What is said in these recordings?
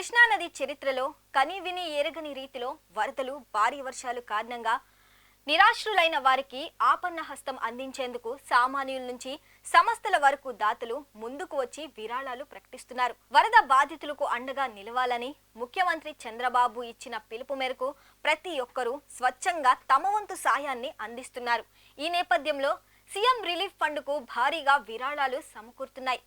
కృష్ణానది చరిత్రలో కనీవినీ ఎరగని రీతిలో వరదలు భారీ వర్షాలు కారణంగా నిరాశ్రులైన వారికి ఆపన్న హస్తం అందించేందుకు సామాన్యుల నుంచి సంస్థల వరకు దాతలు ముందుకు వచ్చి విరాళాలు ప్రకటిస్తున్నారు. వరద బాధితులకు అండగా నిలవాలని ముఖ్యమంత్రి చంద్రబాబు ఇచ్చిన పిలుపు మేరకు ప్రతి ఒక్కరూ స్వచ్ఛంగా తమ వంతు సాయాన్ని అందిస్తున్నారు. ఈ నేపథ్యంలో సీఎం రిలీఫ్ ఫండ్కు భారీగా విరాళాలు సమకూరుతున్నాయి.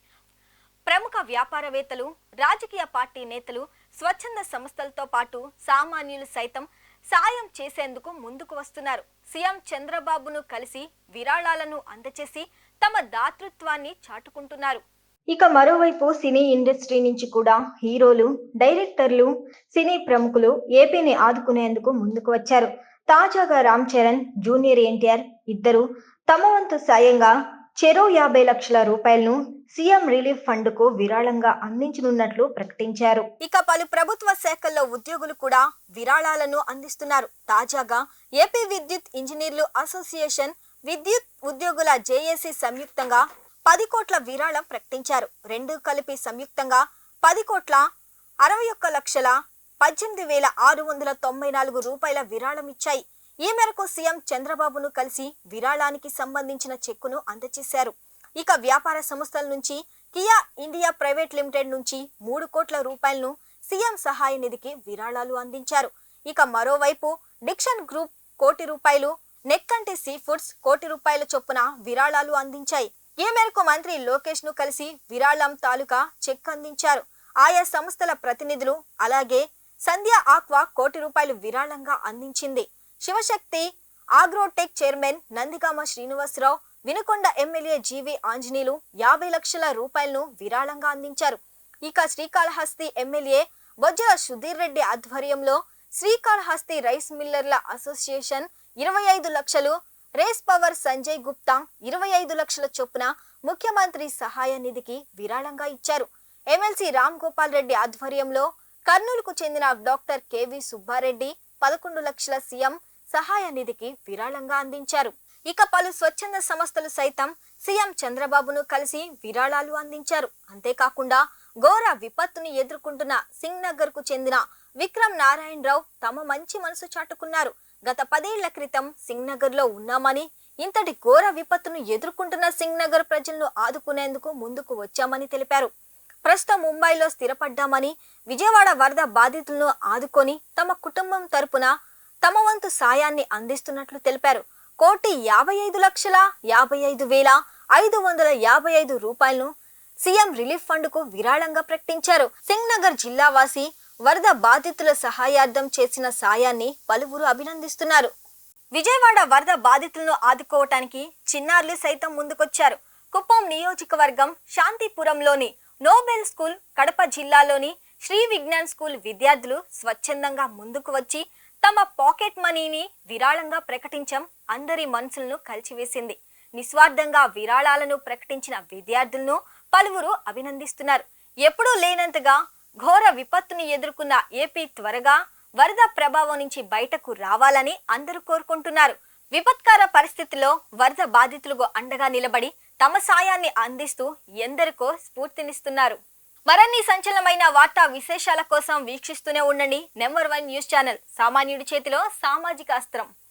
ప్రముఖ వ్యాపారవేత్తలు, రాజకీయ పార్టీ నేతలు, స్వచ్ఛంద సంస్థలతో పాటు సామాన్యులు సైతం సాయం చేసేందుకు ముందుకు వస్తున్నారు. సీఎం చంద్రబాబును కలిసి విరాళాలను అందచేసి తమ దాతృత్వాన్ని చాటుకుంటున్నారు. ఇక మరోవైపు సినీ ఇండస్ట్రీ నుంచి కూడా హీరోలు, డైరెక్టర్లు, సినీ ప్రముఖులు ఏపీని ఆదుకునేందుకు ముందుకు వచ్చారు. తాజాగా రామ్ చరణ్, జూనియర్ ఎన్టీఆర్ ఇద్దరు తమ వంతు సాయంగా చెరో 50 లక్షల రూపాయలను సీఎం రిలీఫ్ ఫండ్ కు విరాళంగా అందించనున్నట్లు ప్రకటించారు. ఇక పలు ప్రభుత్వ శాఖల్లో ఉద్యోగులు కూడా విరాళాలను అందిస్తున్నారు. తాజాగా ఏపీ విద్యుత్ ఇంజనీర్లు అసోసియేషన్, విద్యుత్ ఉద్యోగుల జేఏసీ సంయుక్తంగా 10 కోట్ల విరాళం ప్రకటించారు. రెండు కలిపి సంయుక్తంగా 10 కోట్ల 61 లక్షల 18,694 రూపాయల విరాళం ఇచ్చాయి. ఈ మేరకు సీఎం చంద్రబాబును కలిసి విరాళానికి సంబంధించిన చెక్కును అందజేశారు. ఇక వ్యాపార సంస్థల నుంచి కియా ఇండియా ప్రైవేట్ లిమిటెడ్ నుంచి 3 కోట్ల రూపాయలను సీఎం సహాయ నిధికి విరాళాలు అందించారు. ఇక మరోవైపు డిక్షన్ గ్రూప్ 1 కోటి రూపాయలు, నెక్కంటి సీ ఫుడ్స్ 1 కోటి రూపాయల చొప్పున విరాళాలు అందించాయి. ఈ మేరకు మంత్రి లోకేష్ ను కలిసి విరాళం తాలూకా చెక్ అందించారు. ఆయా సంస్థల ప్రతినిధులు అలాగే సంధ్య ఆక్వా 1 కోటి రూపాయలు విరాళంగా అందించింది. Shivashakti agrotech chairman Nandigama Srinivasarao, Vinukonda MLA G V Anjaneyulu 50 లక్షల రూపాయలను విరాళంగా అందించారు. ఇక శ్రీకాళహస్తి ఎమ్మెల్యే బొజ్జల సుధీర్ రెడ్డి ఆధ్వర్యంలో శ్రీకాళహస్తి రైస్ మిల్లర్ల అసోసియేషన్ 25 లక్షలు, రేస్ పవర్ సంజయ్ గుప్తా 25 లక్షల చొప్పున ముఖ్యమంత్రి సహాయ నిధికి విరాళంగా ఇచ్చారు. ఎమ్మెల్సీ రామ్ గోపాల్ రెడ్డి ఆధ్వర్యంలో కర్నూలుకు చెందిన డాక్టర్ కేవి సుబ్బారెడ్డి 11 లక్షల సీఎం సహాయ నిధికి విరాళంగా అందించారు. ఇక పలు స్వచ్ఛంద సంస్థలు సైతం సీఎం చంద్రబాబును కలిసి విరాళాలు అందించారు. అంతేకాకుండా ఘోర విపత్తుని ఎదుర్కొంటున్న సింగ్ నగర్ కు చెందిన విక్రమ్ నారాయణరావు తమ మంచి మనసు చాటుకున్నారు. గత 10 ఏళ్ల క్రితం సింగ్ నగర్ లో ఉన్నామని, ఇంతటి ఘోర విపత్తును ఎదుర్కొంటున్న సింగ్ నగర్ ప్రజలను ఆదుకునేందుకు ముందుకు వచ్చామని తెలిపారు. ప్రస్తుతం ముంబైలో స్థిరపడ్డామని, విజయవాడ వరద బాధితులను ఆదుకొని తమ కుటుంబం తరపున తమ వంతు సాయాన్ని అందిస్తున్నట్లు తెలిపారు. 1,55,55,555 రూపాయలను సీఎం రిలీఫ్ ఫండ్ కు విరాళంగా ప్రకటించారు. సింగ్ నగర్ జిల్లా వాసి వరద బాధితుల సహాయార్థం చేసిన సాయాన్ని పలువురు అభినందిస్తున్నారు. విజయవాడ వరద బాధితులను ఆదుకోవటానికి చిన్నారులు సైతం ముందుకొచ్చారు. కుప్పం నియోజకవర్గం శాంతిపురంలోని నోబెల్ స్కూల్, కడప జిల్లాలోని శ్రీ విజ్ఞాన్ స్కూల్ విద్యార్థులు స్వచ్ఛందంగా ముందుకు వచ్చి తమ పాకెట్ మనీని విరాళంగా ప్రకటించడం అందరి మనసులను కలిచివేసింది. నిస్వార్థంగా విరాళాలను ప్రకటించిన విద్యార్థులను పలువురు అభినందిస్తున్నారు. ఎప్పుడూ లేనంతగా ఘోర విపత్తుని ఎదుర్కొన్న ఏపీ త్వరగా వరద ప్రభావం నుంచి బయటకు రావాలని అందరూ కోరుకుంటున్నారు. విపత్కర పరిస్థితుల్లో వరద బాధితులకు అండగా నిలబడి తమ సాయాన్ని అందిస్తూ ఎందరికో స్ఫూర్తినిస్తున్నారు. మరిన్ని సంచలనమైన వార్తా విశేషాల కోసం వీక్షిస్తూనే ఉండండి నెంబర్ 1 న్యూస్ ఛానల్. సామాన్యుడి చేతిలో సామాజిక అస్త్రం.